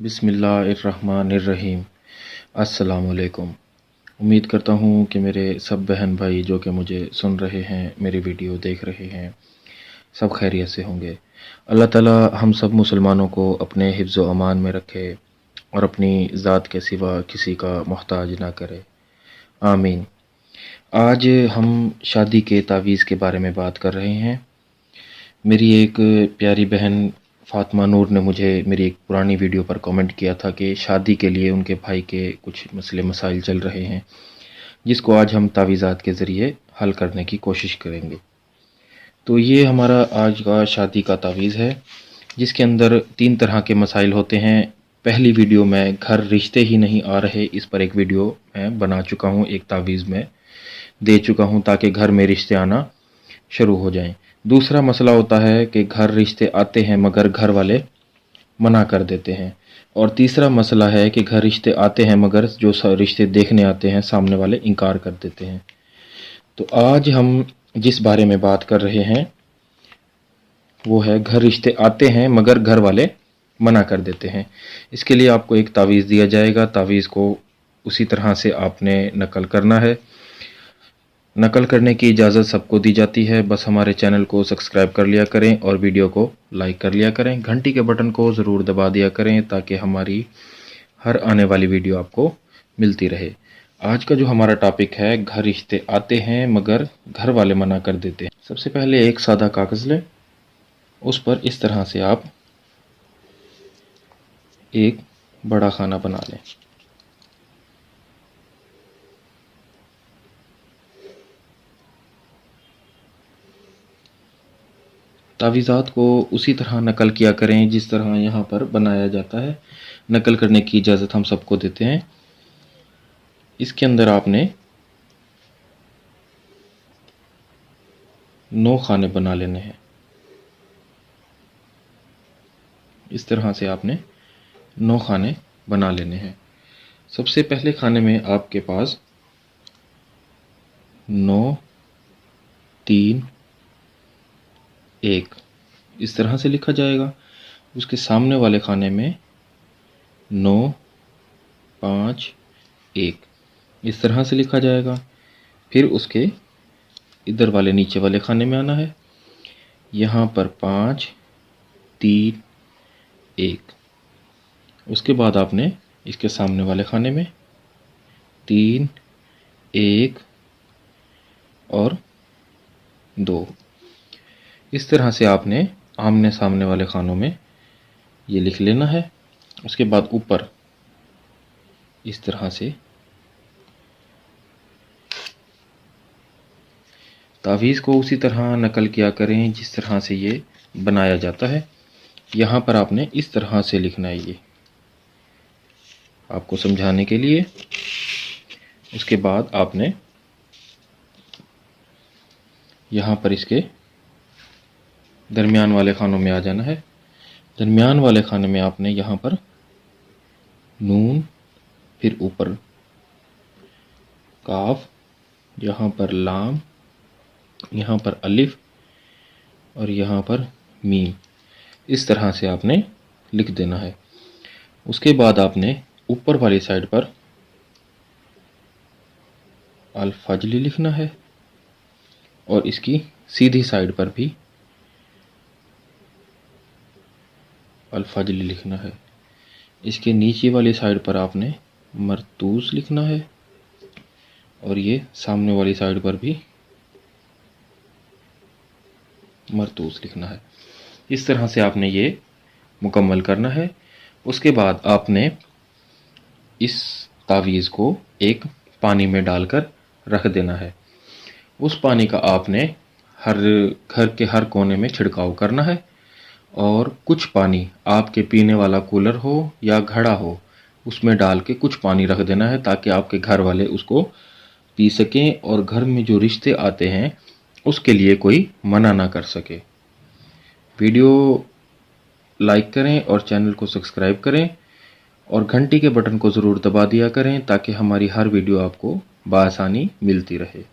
बिस्मिल्लाहिर्रहमानिर्रहीम। अस्सलाम वालेकुम। उम्मीद करता हूँ कि मेरे सब बहन भाई जो कि मुझे सुन रहे हैं, मेरी वीडियो देख रहे हैं, सब खैरियत से होंगे। अल्लाह ताला हम सब मुसलमानों को अपने हिफ्ज़ व अमान में रखे और अपनी ज़ात के सिवा किसी का मोहताज ना करे, आमीन। आज हम शादी के तावीज़ के बारे में बात कर रहे हैं। मेरी एक प्यारी बहन फ़ातिमा नूर ने मुझे मेरी एक पुरानी वीडियो पर कमेंट किया था कि शादी के लिए उनके भाई के कुछ मसले मसाइल चल रहे हैं, जिसको आज हम तावीज़ात के ज़रिए हल करने की कोशिश करेंगे। तो ये हमारा आज का शादी का तावीज़ है, जिसके अंदर 3 तरह के मसाइल होते हैं। पहली वीडियो में घर रिश्ते ही नहीं आ रहे, इस पर एक वीडियो मैं बना चुका हूँ, एक तावीज़ में दे चुका हूँ ताकि घर में रिश्ते आना शुरू हो जाएं। दूसरा मसला होता है कि घर रिश्ते आते हैं मगर घर वाले मना कर देते हैं। और तीसरा मसला है कि घर रिश्ते आते हैं मगर जो रिश्ते देखने आते हैं सामने वाले इनकार कर देते हैं। तो आज हम जिस बारे में बात कर रहे हैं वो है घर रिश्ते आते हैं मगर घर वाले मना कर देते हैं। इसके लिए आपको एक तावीज़ दिया जाएगा। तावीज़ को उसी तरह से आपने नकल करना है। नकल करने की इजाज़त सबको दी जाती है, बस हमारे चैनल को सब्सक्राइब कर लिया करें और वीडियो को लाइक कर लिया करें। घंटी के बटन को ज़रूर दबा दिया करें ताकि हमारी हर आने वाली वीडियो आपको मिलती रहे। आज का जो हमारा टॉपिक है, घर रिश्ते आते हैं मगर घर वाले मना कर देते हैं। सबसे पहले एक सादा कागज़ लें, उस पर इस तरह से आप एक बड़ा खाना बना लें। तावीज़ात को उसी तरह नकल किया करें जिस तरह यहाँ पर बनाया जाता है। नकल करने की इजाज़त हम सबको देते हैं। इसके अंदर आपने 9 खाने बना लेने हैं। इस तरह से आपने 9 खाने बना लेने हैं। सबसे पहले खाने में आपके पास 9, 3, 1 इस तरह से लिखा जाएगा। उसके सामने वाले खाने में 9, 5, 1 इस तरह से लिखा जाएगा। फिर उसके इधर वाले नीचे वाले खाने में आना है। यहाँ पर 5, 3, 1। उसके बाद आपने इसके सामने वाले खाने में 3, 1 और 2 इस तरह से आपने आमने सामने वाले खानों में ये लिख लेना है। उसके बाद ऊपर इस तरह से तावीज़ को उसी तरह नकल किया करें जिस तरह से ये बनाया जाता है। यहाँ पर आपने इस तरह से लिखना है, ये आपको समझाने के लिए। उसके बाद आपने यहाँ पर इसके दरमियान वाले खानों में आ जाना है। दरमियान वाले खाने में आपने यहाँ पर नून, फिर ऊपर काफ, यहाँ पर लाम, यहाँ पर अलिफ और यहाँ पर मीम इस तरह से आपने लिख देना है। उसके बाद आपने ऊपर वाली साइड पर अल फजली लिखना है और इसकी सीधी साइड पर भी अल फजली लिखना है। इसके नीचे वाली साइड पर आपने मरतूस लिखना है और ये सामने वाली साइड पर भी मरतूस लिखना है। इस तरह से आपने ये मुकम्मल करना है। उसके बाद आपने इस तावीज़ को एक पानी में डालकर रख देना है। उस पानी का आपने हर घर के हर कोने में छिड़काव करना है और कुछ पानी आपके पीने वाला कूलर हो या घड़ा हो उसमें डाल के कुछ पानी रख देना है ताकि आपके घर वाले उसको पी सकें और घर में जो रिश्ते आते हैं उसके लिए कोई मना ना कर सके। वीडियो लाइक करें और चैनल को सब्सक्राइब करें और घंटी के बटन को ज़रूर दबा दिया करें ताकि हमारी हर वीडियो आपको बआसानी मिलती रहे।